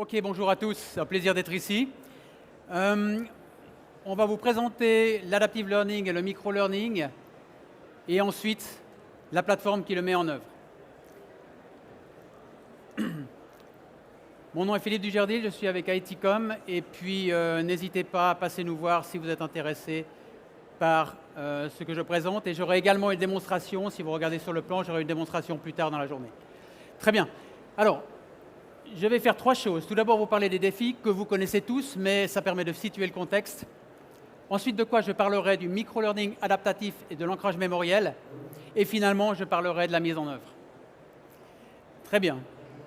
Ok, bonjour à tous, c'est un plaisir d'être ici. Euh, on va vous présenter l'adaptive learning et le micro-learning, et ensuite la plateforme qui le met en œuvre. Mon nom est Philippe Dujardil, je suis avec ITCom, et puis n'hésitez pas à passer nous voir si vous êtes intéressé par ce que je présente, et j'aurai également une démonstration, si vous regardez sur le plan, j'aurai une démonstration plus tard dans la journée. Très bien. Alors, je vais faire trois choses. Tout d'abord, vous parler des défis que vous connaissez tous, mais ça permet de situer le contexte. Ensuite, de quoi je parlerai du micro-learning adaptatif et de l'ancrage mémoriel. Et finalement, je parlerai de la mise en œuvre. Très bien.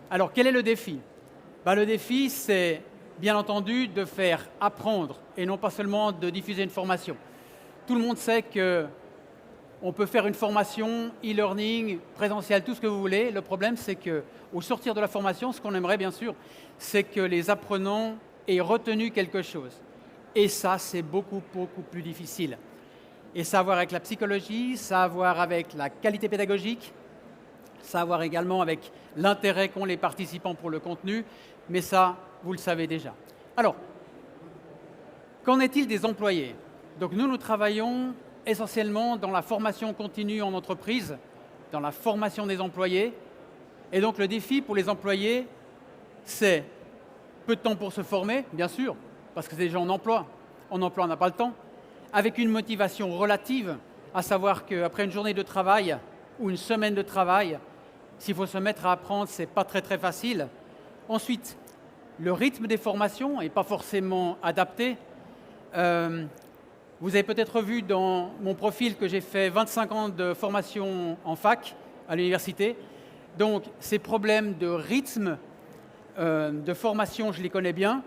Alors, quel est le défi? Le défi, c'est bien entendu de faire apprendre et non pas seulement de diffuser une formation. Tout le monde sait qu'on peut faire une formation, e-learning, présentiel, tout ce que vous voulez. Le problème, c'est qu'au sortir de la formation, ce qu'on aimerait bien sûr, c'est que les apprenants aient retenu quelque chose. Et ça, c'est beaucoup plus difficile. Et ça a à voir avec la psychologie, ça a à voir avec la qualité pédagogique, ça a à voir également avec l'intérêt qu'ont les participants pour le contenu, mais ça, vous le savez déjà. Alors, qu'en est-il des employés? Donc nous travaillons essentiellement dans la formation continue en entreprise, dans la formation des employés. Et donc le défi pour les employés, c'est peu de temps pour se former, bien sûr, parce que c'est déjà en emploi. En emploi, on n'a pas le temps. Avec une motivation relative, à savoir qu'après une journée de travail ou une semaine de travail, s'il faut se mettre à apprendre, ce n'est pas très facile. Ensuite, le rythme des formations n'est pas forcément adapté. Vous avez peut-être vu dans mon profil que j'ai fait 25 ans de formation en fac, à l'université. Donc, ces problèmes de rythme de formation, je les connais bien.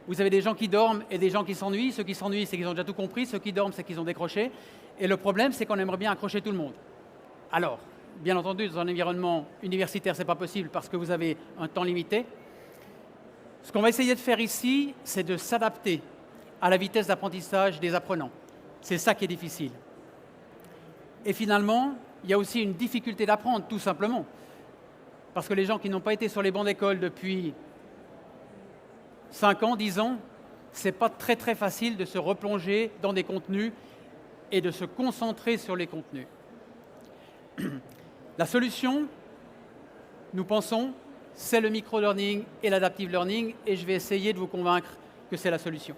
Vous avez des gens qui dorment et des gens qui s'ennuient. Ceux qui s'ennuient, c'est qu'ils ont déjà tout compris. Ceux qui dorment, c'est qu'ils ont décroché. Et le problème, c'est qu'on aimerait bien accrocher tout le monde. Alors, bien entendu, dans un environnement universitaire, ce n'est pas possible parce que vous avez un temps limité. Ce qu'on va essayer de faire ici, c'est de s'adapter à la vitesse d'apprentissage des apprenants. C'est ça qui est difficile. Et finalement, il y a aussi une difficulté d'apprendre, tout simplement. Parce que les gens qui n'ont pas été sur les bancs d'école depuis 5 ans, 10 ans, ce n'est pas très facile de se replonger dans des contenus et de se concentrer sur les contenus. La solution, nous pensons, c'est le micro-learning et l'adaptive learning, et je vais essayer de vous convaincre que c'est la solution.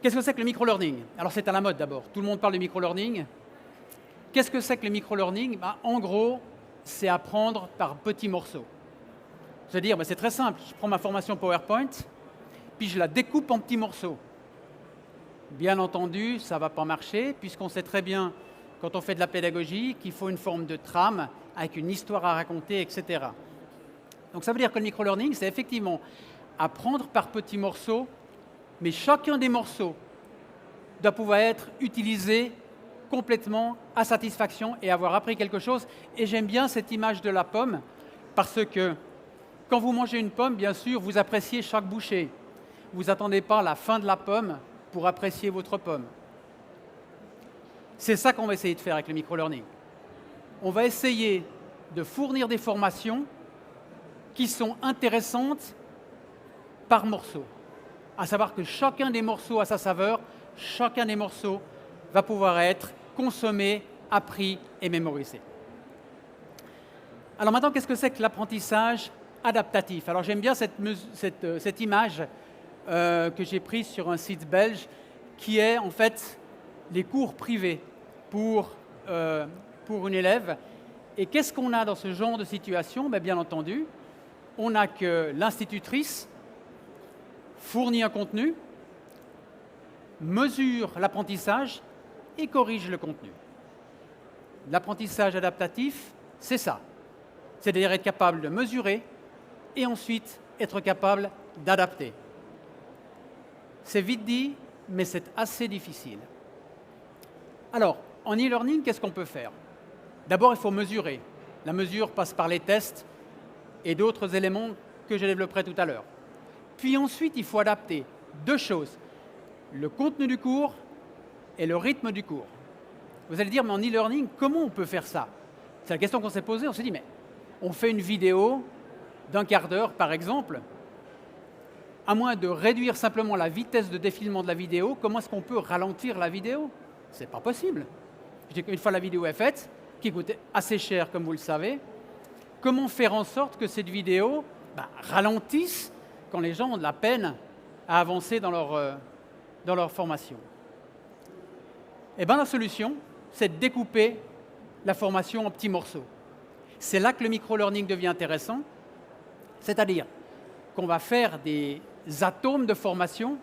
Qu'est-ce que c'est que le micro-learning? Alors c'est à la mode d'abord, tout le monde parle du micro-learning. Qu'est-ce que c'est que le micro-learning? En gros, c'est apprendre par petits morceaux. C'est-à-dire, c'est très simple, je prends ma formation PowerPoint, puis je la découpe en petits morceaux. Bien entendu, ça ne va pas marcher, puisqu'on sait très bien, quand on fait de la pédagogie, qu'il faut une forme de trame, avec une histoire à raconter, etc. Donc ça veut dire que le micro-learning, c'est effectivement apprendre par petits morceaux, mais chacun des morceaux doit pouvoir être utilisé complètement à satisfaction et avoir appris quelque chose. Et j'aime bien cette image de la pomme, parce que quand vous mangez une pomme, bien sûr, vous appréciez chaque bouchée. Vous n'attendez pas la fin de la pomme pour apprécier votre pomme. C'est ça qu'on va essayer de faire avec le micro-learning. On va essayer de fournir des formations qui sont intéressantes par morceau. À savoir que chacun des morceaux a sa saveur, chacun des morceaux va pouvoir être consommé, appris et mémorisé. Alors maintenant, qu'est-ce que c'est que l'apprentissage adaptatif? Alors j'aime bien cette image que j'ai prise sur un site belge qui est en fait les cours privés pour une élève. Et qu'est-ce qu'on a dans ce genre de situation? Bien entendu, on a que l'institutrice fournit un contenu, mesure l'apprentissage et corrige le contenu. L'apprentissage adaptatif, c'est ça. C'est-à-dire être capable de mesurer et ensuite être capable d'adapter. C'est vite dit, mais c'est assez difficile. Alors, en e-learning, qu'est-ce qu'on peut faire? D'abord, il faut mesurer. La mesure passe par les tests et d'autres éléments que je développerai tout à l'heure. Puis ensuite, il faut adapter deux choses, le contenu du cours et le rythme du cours. Vous allez dire, mais en e-learning, comment on peut faire ça? C'est la question qu'on s'est posée, on s'est dit, mais on fait une vidéo d'1 quart d'heure, par exemple, À moins de réduire simplement la vitesse de défilement de la vidéo, comment est-ce qu'on peut ralentir la vidéo? Ce n'est pas possible. Une fois la vidéo est faite, qui coûte assez cher comme vous le savez, comment faire en sorte que cette vidéo ralentisse quand les gens ont de la peine à avancer dans leur formation? Eh bien, la solution, c'est de découper la formation en petits morceaux. C'est là que le micro-learning devient intéressant, c'est-à-dire qu'on va faire des atomes de formation.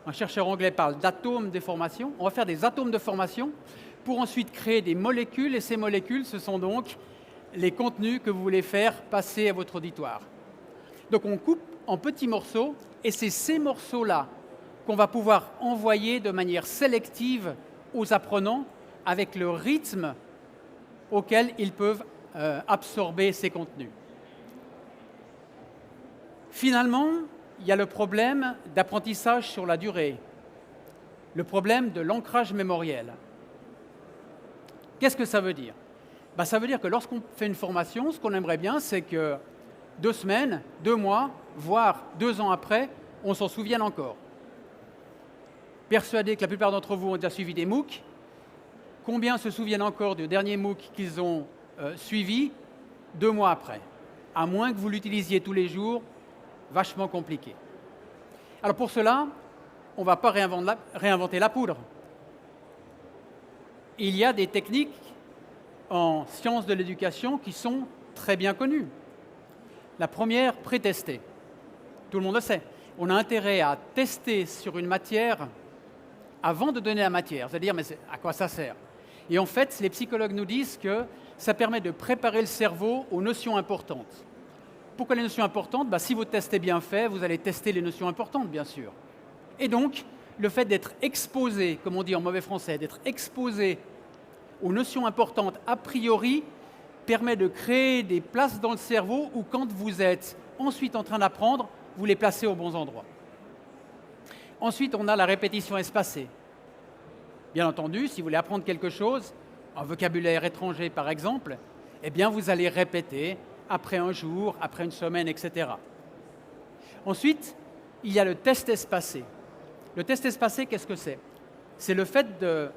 Un chercheur anglais parle d'atomes de formation. On va faire des atomes de formation pour ensuite créer des molécules, et ces molécules, ce sont donc les contenus que vous voulez faire passer à votre auditoire. Donc on coupe en petits morceaux, et c'est ces morceaux-là qu'on va pouvoir envoyer de manière sélective aux apprenants avec le rythme auquel ils peuvent absorber ces contenus. Finalement, il y a le problème d'apprentissage sur la durée, le problème de l'ancrage mémoriel. Qu'est-ce que ça veut dire? Ça veut dire que lorsqu'on fait une formation, ce qu'on aimerait bien, c'est que 2 semaines, 2 mois, voire 2 ans après, on s'en souvienne encore. Persuadé que la plupart d'entre vous ont déjà suivi des MOOC, combien se souviennent encore du dernier MOOC qu'ils ont suivi 2 mois après? À moins que vous l'utilisiez tous les jours, vachement compliqué. Alors pour cela, on ne va pas réinventer la poudre. Il y a des techniques en sciences de l'éducation qui sont très bien connues. La première, pré-tester. Tout le monde le sait. On a intérêt à tester sur une matière avant de donner la matière. C'est-à-dire, mais à quoi ça sert? Et en fait, les psychologues nous disent que ça permet de préparer le cerveau aux notions importantes. Pourquoi les notions importantes? Si votre test est bien fait, vous allez tester les notions importantes, bien sûr. Et donc, le fait d'être exposé, comme on dit en mauvais français, d'être exposé aux notions importantes a priori, permet de créer des places dans le cerveau où, quand vous êtes ensuite en train d'apprendre, vous les placez aux bons endroits. Ensuite, on a la répétition espacée. Bien entendu, si vous voulez apprendre quelque chose, un vocabulaire étranger par exemple, eh bien vous allez répéter après un jour, après une semaine, etc. Ensuite, il y a le test espacé. Le test espacé, qu'est-ce que c'est? C'est le fait de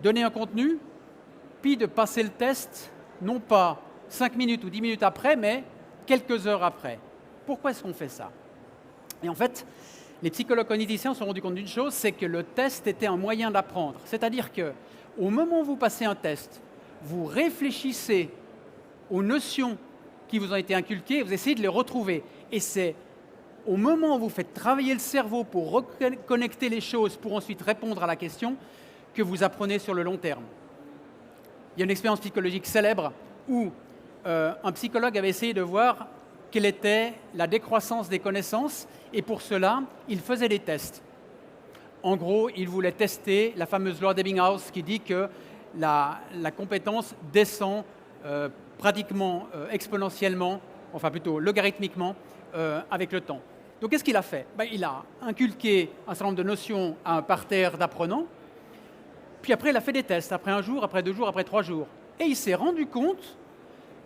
donner un contenu, puis de passer le test, non pas 5 minutes ou 10 minutes après, mais quelques heures après. Pourquoi est-ce qu'on fait ça? Et en fait, les psychologues cogniticiens se sont rendus compte d'une chose, c'est que le test était un moyen d'apprendre. C'est-à-dire qu'au moment où vous passez un test, vous réfléchissez aux notions qui vous ont été inculquées, vous essayez de les retrouver. Et c'est au moment où vous faites travailler le cerveau pour reconnecter les choses, pour ensuite répondre à la question, que vous apprenez sur le long terme. Il y a une expérience psychologique célèbre où un psychologue avait essayé de voir quelle était la décroissance des connaissances, et pour cela, il faisait des tests. En gros, il voulait tester la fameuse loi d'Ebbinghaus qui dit que la compétence descend pratiquement exponentiellement, enfin plutôt logarithmiquement, avec le temps. Donc qu'est-ce qu'il a fait? Il a inculqué un certain nombre de notions à un parterre d'apprenants, puis après il a fait des tests, après 1 jour, après 2 jours, après 3 jours. Et il s'est rendu compte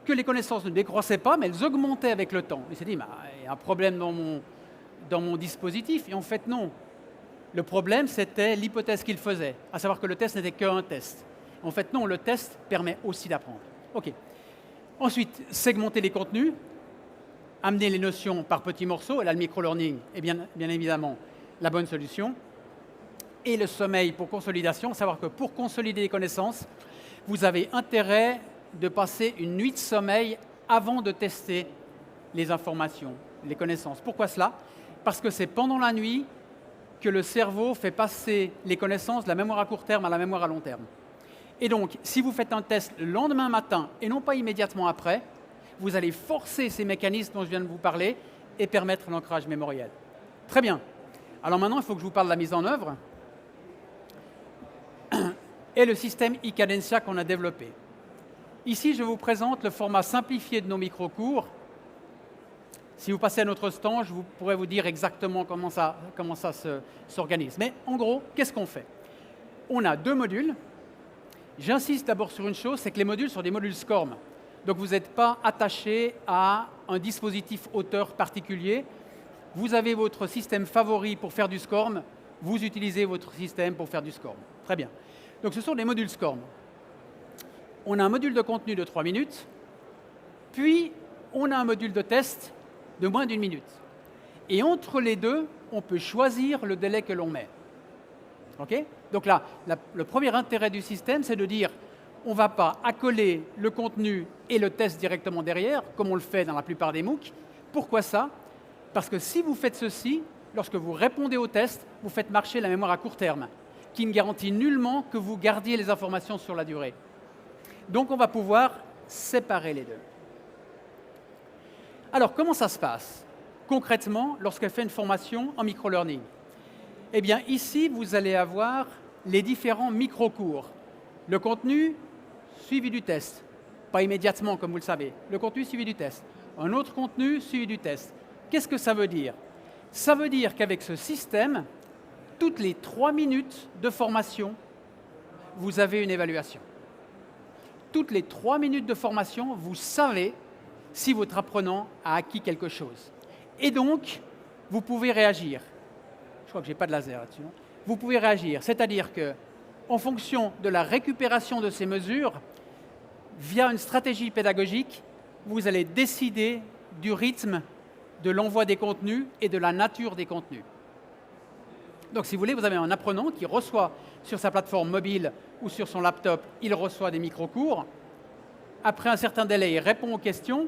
que les connaissances ne décroissaient pas, mais elles augmentaient avec le temps. Il s'est dit, il y a un problème dans mon dispositif, et en fait non. Le problème, c'était l'hypothèse qu'il faisait, à savoir que le test n'était qu'un test. En fait non, le test permet aussi d'apprendre. OK. Ensuite, segmenter les contenus, amener les notions par petits morceaux, et là le micro-learning est bien évidemment la bonne solution. Et le sommeil pour consolidation, à savoir que pour consolider les connaissances, vous avez intérêt de passer une nuit de sommeil avant de tester les informations, les connaissances. Pourquoi cela? Parce que c'est pendant la nuit que le cerveau fait passer les connaissances de la mémoire à court terme à la mémoire à long terme. Et donc, si vous faites un test le lendemain matin et non pas immédiatement après, vous allez forcer ces mécanismes dont je viens de vous parler et permettre l'ancrage mémoriel. Très bien. Alors maintenant, il faut que je vous parle de la mise en œuvre et le système eCadentia qu'on a développé. Ici, je vous présente le format simplifié de nos micro-cours. Si vous passez à notre stand, je pourrais vous dire exactement comment ça s'organise. Mais en gros, qu'est-ce qu'on fait? On a 2 modules. J'insiste d'abord sur une chose, c'est que les modules sont des modules SCORM. Donc vous n'êtes pas attaché à un dispositif auteur particulier. Vous avez votre système favori pour faire du SCORM, vous utilisez votre système pour faire du SCORM. Très bien. Donc ce sont des modules SCORM. On a un module de contenu de 3 minutes, puis on a un module de test de moins d'1 minute. Et entre les deux, on peut choisir le délai que l'on met. Okay? Donc là, le premier intérêt du système, c'est de dire on ne va pas accoler le contenu et le test directement derrière, comme on le fait dans la plupart des MOOC. Pourquoi ça? Parce que si vous faites ceci, lorsque vous répondez au test, vous faites marcher la mémoire à court terme, qui ne garantit nullement que vous gardiez les informations sur la durée. Donc on va pouvoir séparer les deux. Alors, comment ça se passe concrètement lorsqu'elle fait une formation en micro-learning? Eh bien, ici, vous allez avoir les différents micro-cours. Le contenu suivi du test. Pas immédiatement, comme vous le savez. Le contenu suivi du test. Un autre contenu suivi du test. Qu'est-ce que ça veut dire? Ça veut dire qu'avec ce système, toutes les 3 minutes de formation, vous avez une évaluation. Toutes les 3 minutes de formation, vous savez si votre apprenant a acquis quelque chose. Et donc, vous pouvez réagir. Je crois que je n'ai pas de laser là-dessus. Vous pouvez réagir, c'est-à-dire que, en fonction de la récupération de ces mesures, via une stratégie pédagogique, vous allez décider du rythme de l'envoi des contenus et de la nature des contenus. Donc, si vous voulez, vous avez un apprenant qui reçoit sur sa plateforme mobile ou sur son laptop, il reçoit des micro-cours. Après un certain délai, il répond aux questions.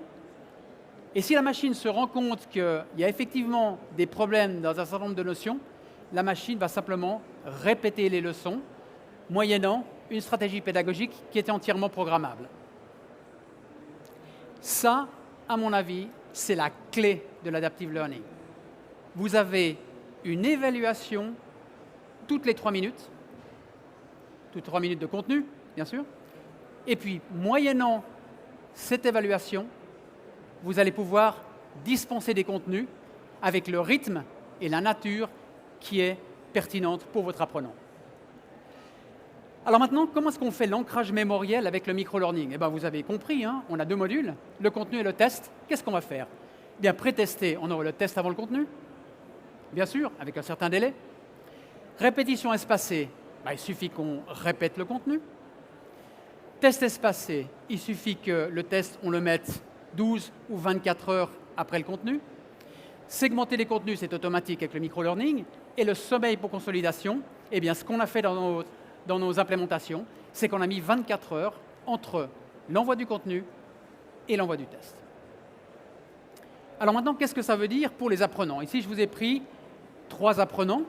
Et si la machine se rend compte qu'il y a effectivement des problèmes dans un certain nombre de notions, la machine va simplement répéter les leçons, moyennant une stratégie pédagogique qui était entièrement programmable. Ça, à mon avis, c'est la clé de l'adaptive learning. Vous avez une évaluation toutes les 3 minutes, toutes 3 minutes de contenu, bien sûr, et puis, moyennant cette évaluation, vous allez pouvoir dispenser des contenus avec le rythme et la nature qui est pertinente pour votre apprenant. Alors maintenant, comment est-ce qu'on fait l'ancrage mémoriel avec le micro-learning? Eh bien, vous avez compris, hein, on a 2 modules, le contenu et le test. Qu'est-ce qu'on va faire? Eh bien, pré-tester, on aura le test avant le contenu, bien sûr, avec un certain délai. Répétition espacée, il suffit qu'on répète le contenu. Test espacé, il suffit que le test, on le mette 12 ou 24 heures après le contenu. Segmenter les contenus, c'est automatique avec le micro-learning. Et le sommeil pour consolidation, eh bien, ce qu'on a fait dans nos implémentations, c'est qu'on a mis 24 heures entre l'envoi du contenu et l'envoi du test. Alors maintenant, qu'est-ce que ça veut dire pour les apprenants? Ici, je vous ai pris 3 apprenants.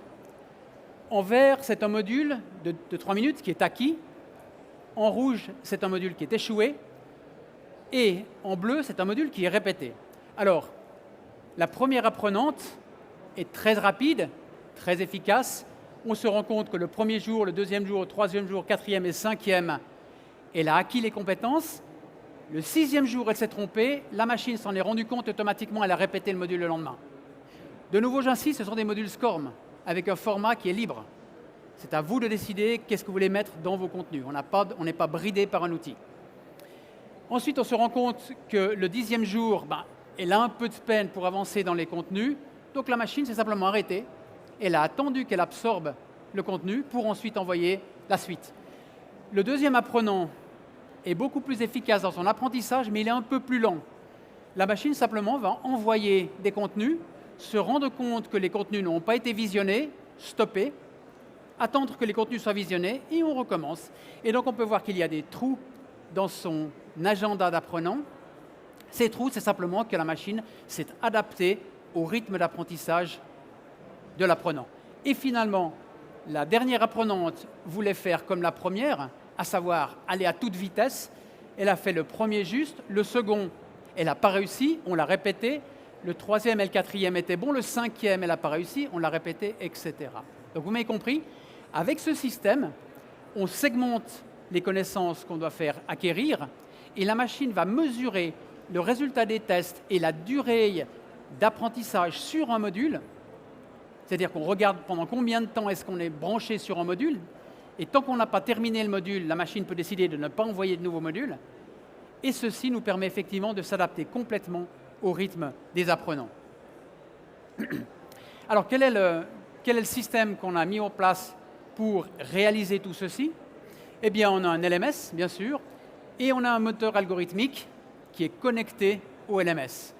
En vert, c'est un module de 3 minutes qui est acquis. En rouge, c'est un module qui est échoué. Et en bleu, c'est un module qui est répété. Alors, la première apprenante est très rapide, très efficace. On se rend compte que le premier jour, le deuxième jour, le troisième jour, quatrième et cinquième, elle a acquis les compétences. Le 6e jour, elle s'est trompée. La machine s'en est rendue compte automatiquement. Elle a répété le module le lendemain. De nouveau, j'insiste, ce sont des modules SCORM avec un format qui est libre. C'est à vous de décider qu'est-ce que vous voulez mettre dans vos contenus. On n'est pas bridé par un outil. Ensuite, on se rend compte que le 10e jour, elle a un peu de peine pour avancer dans les contenus. Donc la machine s'est simplement arrêtée. Elle a attendu qu'elle absorbe le contenu pour ensuite envoyer la suite. Le deuxième apprenant est beaucoup plus efficace dans son apprentissage, mais il est un peu plus lent. La machine simplement va envoyer des contenus, se rendre compte que les contenus n'ont pas été visionnés, stopper, attendre que les contenus soient visionnés et on recommence. Et donc on peut voir qu'il y a des trous dans son agenda d'apprenant. Ces trous, c'est simplement que la machine s'est adaptée au rythme d'apprentissage de l'apprenant. Et finalement, la dernière apprenante voulait faire comme la première, à savoir aller à toute vitesse. Elle a fait le premier juste, le second, elle n'a pas réussi, on l'a répété. Le troisième et le quatrième étaient bons, le cinquième, elle n'a pas réussi, on l'a répété, etc. Donc vous m'avez compris, avec ce système, on segmente les connaissances qu'on doit faire acquérir et la machine va mesurer le résultat des tests et la durée d'apprentissage sur un module. C'est-à-dire qu'on regarde pendant combien de temps est-ce qu'on est branché sur un module. Et tant qu'on n'a pas terminé le module, la machine peut décider de ne pas envoyer de nouveaux modules. Et ceci nous permet effectivement de s'adapter complètement au rythme des apprenants. Alors, quel est le système qu'on a mis en place pour réaliser tout ceci? Eh bien, on a un LMS, bien sûr, et on a un moteur algorithmique qui est connecté au LMS.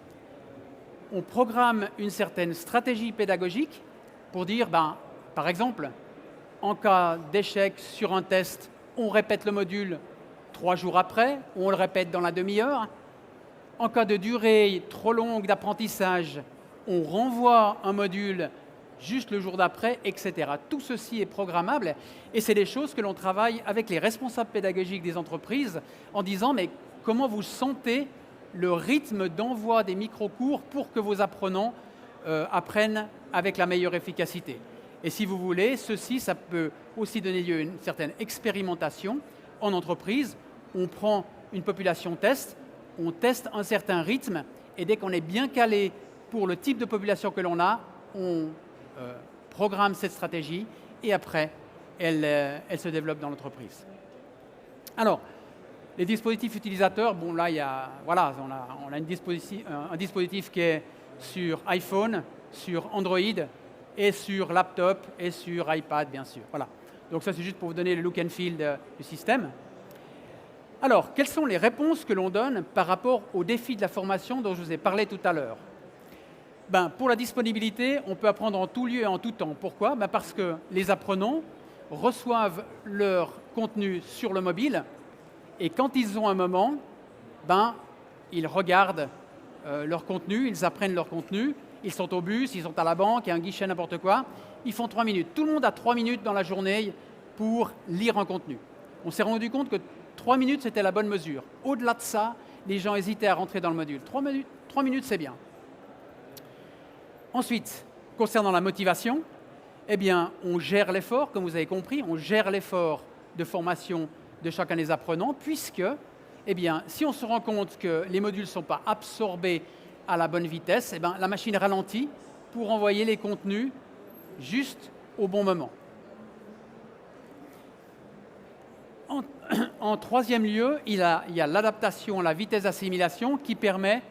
On programme une certaine stratégie pédagogique pour dire, par exemple, en cas d'échec sur un test, on répète le module 3 jours après, ou on le répète dans la demi-heure. En cas de durée trop longue d'apprentissage, on renvoie un module juste le jour d'après, etc. Tout ceci est programmable et c'est des choses que l'on travaille avec les responsables pédagogiques des entreprises en disant mais comment vous sentez le rythme d'envoi des micro-cours pour que vos apprenants apprennent avec la meilleure efficacité. Et si vous voulez, ça peut aussi donner lieu à une certaine expérimentation en entreprise. On prend une population test, on teste un certain rythme et dès qu'on est bien calé pour le type de population que l'on a, on programme cette stratégie et après, elle se développe dans l'entreprise. Alors, les dispositifs utilisateurs, bon là, on a un dispositif qui est sur iPhone, sur Android et sur laptop et sur iPad, bien sûr. Voilà. Donc ça, c'est juste pour vous donner le look and feel du système. Alors, quelles sont les réponses que l'on donne par rapport aux défis de la formation dont je vous ai parlé tout à l'heure? Pour la disponibilité, on peut apprendre en tout lieu et en tout temps. Pourquoi? Parce que les apprenants reçoivent leur contenu sur le mobile et quand ils ont un moment, ils regardent leur contenu, ils apprennent leur contenu, ils sont au bus, ils sont à la banque, il y a un guichet, n'importe quoi, ils font 3 minutes. Tout le monde a 3 minutes dans la journée pour lire un contenu. On s'est rendu compte que 3 minutes, c'était la bonne mesure. Au-delà de ça, les gens hésitaient à rentrer dans le module. 3 minutes, c'est bien. Ensuite, concernant la motivation, eh bien, on gère l'effort, comme vous avez compris, on gère l'effort de formation de chacun des apprenants, puisque, eh bien, si on se rend compte que les modules ne sont pas absorbés à la bonne vitesse, eh bien, la machine ralentit pour envoyer les contenus juste au bon moment. En troisième lieu, il y a l'adaptation à la vitesse d'assimilation qui permet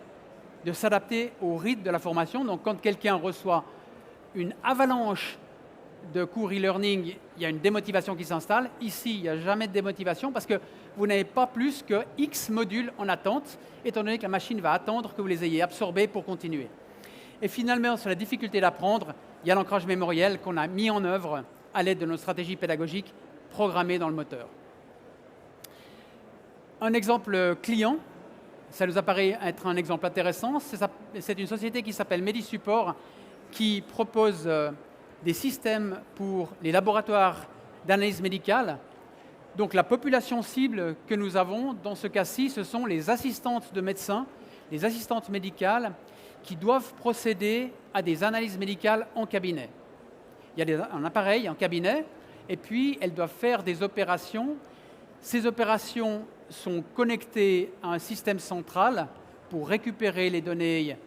de s'adapter au rythme de la formation. Donc, quand quelqu'un reçoit une avalanche de cours e-learning, il y a une démotivation qui s'installe. Ici, il n'y a jamais de démotivation parce que vous n'avez pas plus que X modules en attente, étant donné que la machine va attendre que vous les ayez absorbés pour continuer. Et finalement, sur la difficulté d'apprendre, il y a l'ancrage mémoriel qu'on a mis en œuvre à l'aide de nos stratégies pédagogiques programmées dans le moteur. Un exemple client, ça nous apparaît être un exemple intéressant, c'est une société qui s'appelle Medisupport qui propose des systèmes pour les laboratoires d'analyse médicale. Donc la population cible que nous avons dans ce cas-ci, ce sont les assistantes de médecins, les assistantes médicales qui doivent procéder à des analyses médicales en cabinet. Il y a un appareil en cabinet et puis elles doivent faire des opérations. Ces opérations sont connectées à un système central pour récupérer les données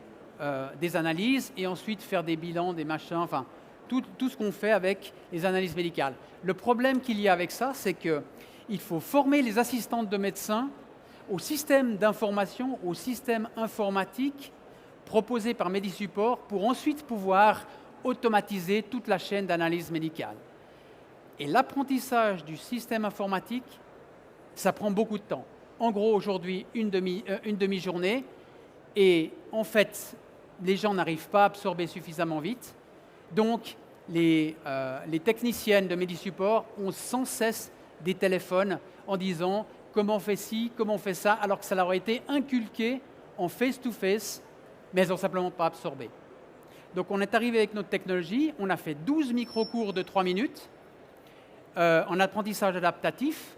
des analyses et ensuite faire des bilans, des machins, enfin tout ce qu'on fait avec les analyses médicales. Le problème qu'il y a avec ça, c'est qu'il faut former les assistantes de médecins au système d'information, au système informatique proposé par Medisupport pour ensuite pouvoir automatiser toute la chaîne d'analyse médicale. Et l'apprentissage du système informatique, ça prend beaucoup de temps. En gros, aujourd'hui, une demi-journée. Et en fait, les gens n'arrivent pas à absorber suffisamment vite. Donc, les techniciennes de Medisupport ont sans cesse des téléphones en disant comment on fait ci, comment on fait ça, alors que ça leur a été inculqué en face-to-face, mais elles n'ont simplement pas absorbé. Donc, on est arrivé avec notre technologie, on a fait 12 micro-cours de 3 minutes en apprentissage adaptatif,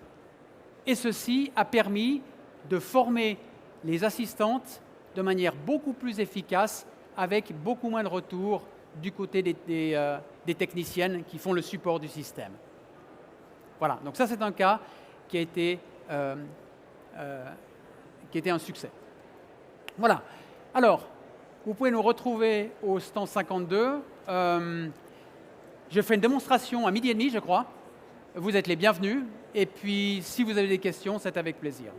et ceci a permis de former les assistantes de manière beaucoup plus efficace, avec beaucoup moins de retours du côté des techniciennes qui font le support du système. Voilà, donc ça c'est un cas qui a été un succès. Voilà, alors, vous pouvez nous retrouver au stand 52. Je fais une démonstration à 12h30, je crois. Vous êtes les bienvenus. Et puis, si vous avez des questions, c'est avec plaisir.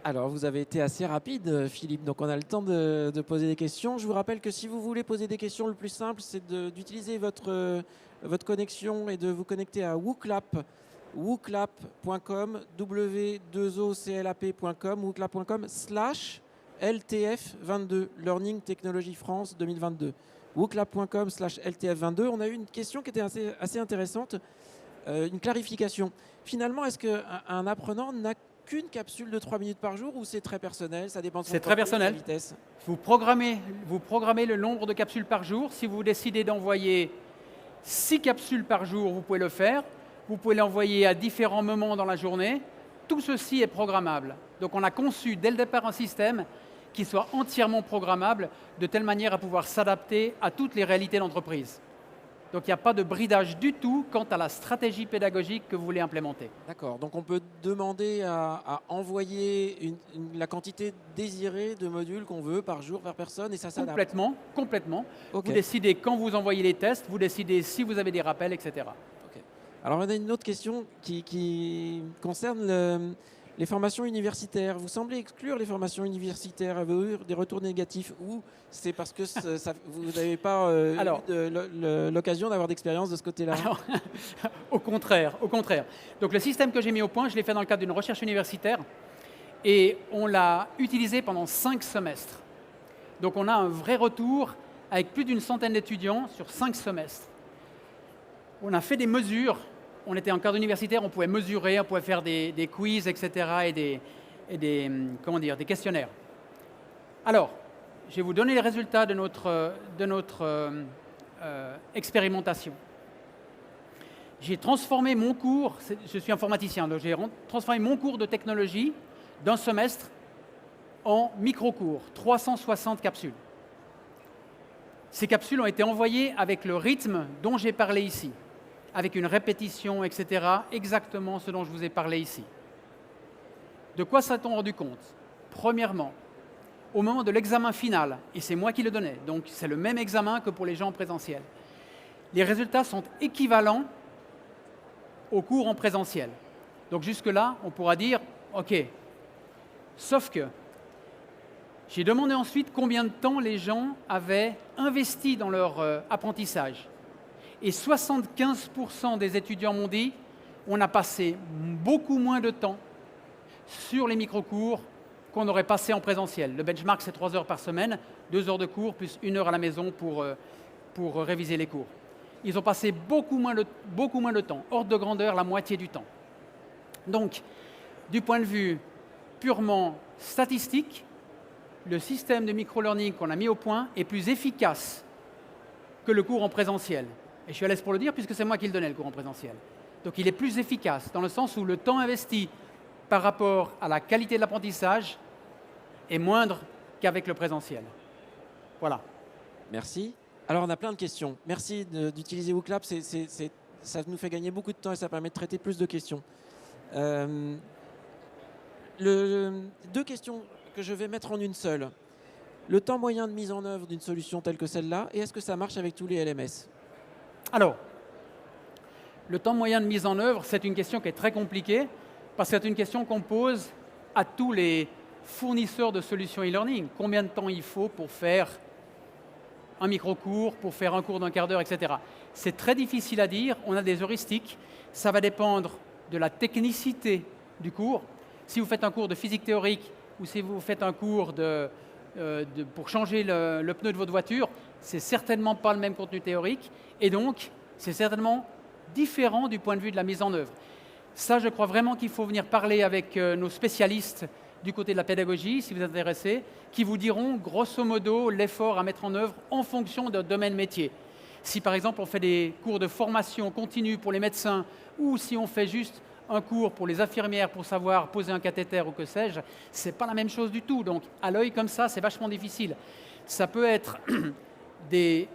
Alors, vous avez été assez rapide, Philippe, donc on a le temps de poser des questions. Je vous rappelle que si vous voulez poser des questions, le plus simple, c'est d'utiliser votre connexion et de vous connecter à WooClap, wooclap.com, w2oclap.com, wooclap.com/LTF22, Learning Technology France 2022. wooclap.com/LTF22. On a eu une question qui était assez intéressante, une clarification. Finalement, est-ce qu'un apprenant n'a qu'une capsule de 3 minutes par jour ou c'est très personnel, ça dépend de son C'est très profil, de sa personnel. vitesse? Vous programmez le nombre de capsules par jour. Si vous décidez d'envoyer 6 capsules par jour, vous pouvez le faire. Vous pouvez l'envoyer à différents moments dans la journée. Tout ceci est programmable. Donc on a conçu dès le départ un système qui soit entièrement programmable de telle manière à pouvoir s'adapter à toutes les réalités d'entreprise. Donc il n'y a pas de bridage du tout quant à la stratégie pédagogique que vous voulez implémenter. D'accord, donc on peut demander à envoyer la quantité désirée de modules qu'on veut par jour, par personne, et ça s'adapte. Complètement, complètement. Ok. Vous décidez quand vous envoyez les tests, vous décidez si vous avez des rappels, etc. Ok. Alors on a une autre question qui concerne les formations universitaires. Vous semblez exclure les formations universitaires. Avez-vous eu des retours négatifs ou c'est parce que vous n'avez pas eu l'occasion d'avoir d'expérience de ce côté-là? Au contraire, au contraire. Donc le système que j'ai mis au point, je l'ai fait dans le cadre d'une recherche universitaire et on l'a utilisé pendant 5 semestres. Donc on a un vrai retour avec plus d'une centaine d'étudiants sur 5 semestres. On a fait des mesures, on était en cadre universitaire, on pouvait mesurer, on pouvait faire des quiz, etc. et des questionnaires. Alors, je vais vous donner les résultats de notre expérimentation. J'ai transformé mon cours, je suis informaticien, donc j'ai transformé mon cours de technologie d'un semestre en micro-cours, 360 capsules. Ces capsules ont été envoyées avec le rythme dont j'ai parlé ici, avec une répétition, etc., exactement ce dont je vous ai parlé ici. De quoi s'est-on rendu compte? Premièrement, au moment de l'examen final, et c'est moi qui le donnais, donc c'est le même examen que pour les gens en présentiel, les résultats sont équivalents au cours en présentiel. Donc jusque-là, on pourra dire, OK, sauf que j'ai demandé ensuite combien de temps les gens avaient investi dans leur apprentissage. Et 75% des étudiants m'ont dit, on a passé beaucoup moins de temps sur les micro-cours qu'on aurait passé en présentiel. Le benchmark, c'est 3 heures par semaine, 2 heures de cours, plus 1 heure à la maison pour réviser les cours. Ils ont passé beaucoup moins de temps, ordre de grandeur, la moitié du temps. Donc, du point de vue purement statistique, le système de micro-learning qu'on a mis au point est plus efficace que le cours en présentiel. Et je suis à l'aise pour le dire puisque c'est moi qui le donnais, le cours en présentiel. Donc il est plus efficace dans le sens où le temps investi par rapport à la qualité de l'apprentissage est moindre qu'avec le présentiel. Voilà. Merci. Alors on a plein de questions. Merci d'utiliser WooClap, ça nous fait gagner beaucoup de temps et ça permet de traiter plus de questions. 2 questions que je vais mettre en une seule. Le temps moyen de mise en œuvre d'une solution telle que celle-là, et est-ce que ça marche avec tous les LMS? Alors, le temps moyen de mise en œuvre, c'est une question qui est très compliquée parce que c'est une question qu'on pose à tous les fournisseurs de solutions e-learning. Combien de temps il faut pour faire un micro-cours, pour faire un cours d'un quart d'heure, etc. C'est très difficile à dire, on a des heuristiques, ça va dépendre de la technicité du cours. Si vous faites un cours de physique théorique ou si vous faites un cours pour changer le pneu de votre voiture, c'est certainement pas le même contenu théorique et donc c'est certainement différent du point de vue de la mise en œuvre. Ça, je crois vraiment qu'il faut venir parler avec nos spécialistes du côté de la pédagogie, si vous êtes intéressés, qui vous diront grosso modo l'effort à mettre en œuvre en fonction d'un domaine métier. Si par exemple on fait des cours de formation continue pour les médecins ou si on fait juste un cours pour les infirmières pour savoir poser un cathéter ou que sais-je, c'est pas la même chose du tout. Donc à l'œil comme ça, c'est vachement difficile. Ça peut être des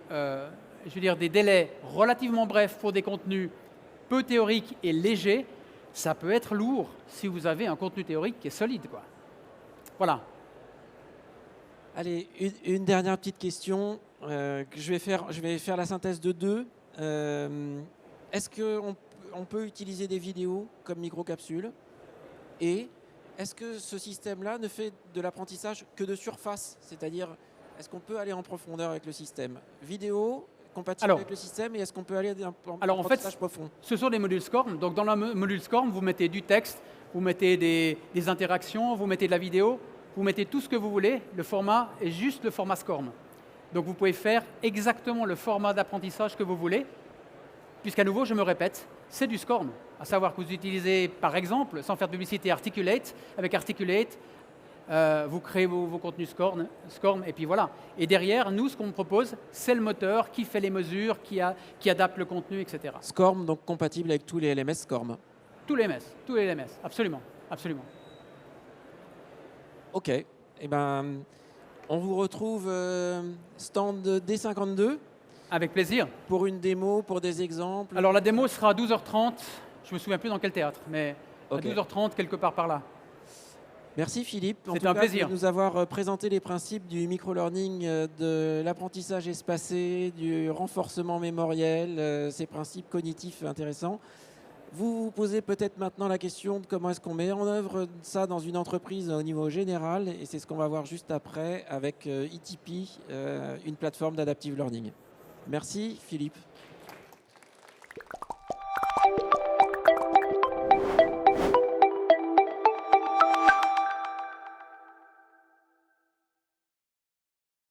délais relativement brefs pour des contenus peu théoriques et légers. Ça peut être lourd si vous avez un contenu théorique qui est solide, quoi. Voilà. Allez, une dernière petite question que je vais faire la synthèse de 2. Est-ce qu'on peut utiliser des vidéos comme microcapsules? Et est-ce que ce système-là ne fait de l'apprentissage que de surface? C'est-à-dire, est-ce qu'on peut aller en profondeur avec le système? Vidéo, compatible avec le système, et est-ce qu'on peut aller en apprentissage profond? Ce sont des modules SCORM. Donc dans le module SCORM, vous mettez du texte, vous mettez des interactions, vous mettez de la vidéo, vous mettez tout ce que vous voulez. Le format est juste le format SCORM. Donc vous pouvez faire exactement le format d'apprentissage que vous voulez, puisqu'à nouveau, je me répète, c'est du SCORM. À savoir que vous utilisez, par exemple, sans faire de publicité, Articulate. Avec Articulate, vous créez vos contenus SCORM, et puis voilà. Et derrière, nous, ce qu'on propose, c'est le moteur qui fait les mesures, qui adapte le contenu, etc. SCORM, donc compatible avec tous les LMS SCORM. Tous les LMS, absolument, absolument. OK. Eh ben, on vous retrouve stand D52. Avec plaisir. Pour une démo, pour des exemples. Alors la démo sera à 12h30. Je me souviens plus dans quel théâtre, mais à 12h30, quelque part par là. Merci Philippe. C'était un plaisir de nous avoir présenté les principes du micro-learning, de l'apprentissage espacé, du renforcement mémoriel, ces principes cognitifs intéressants. Vous vous posez peut-être maintenant la question de comment est-ce qu'on met en œuvre ça dans une entreprise au niveau général, et c'est ce qu'on va voir juste après avec ETP, une plateforme d'adaptive learning. Merci Philippe.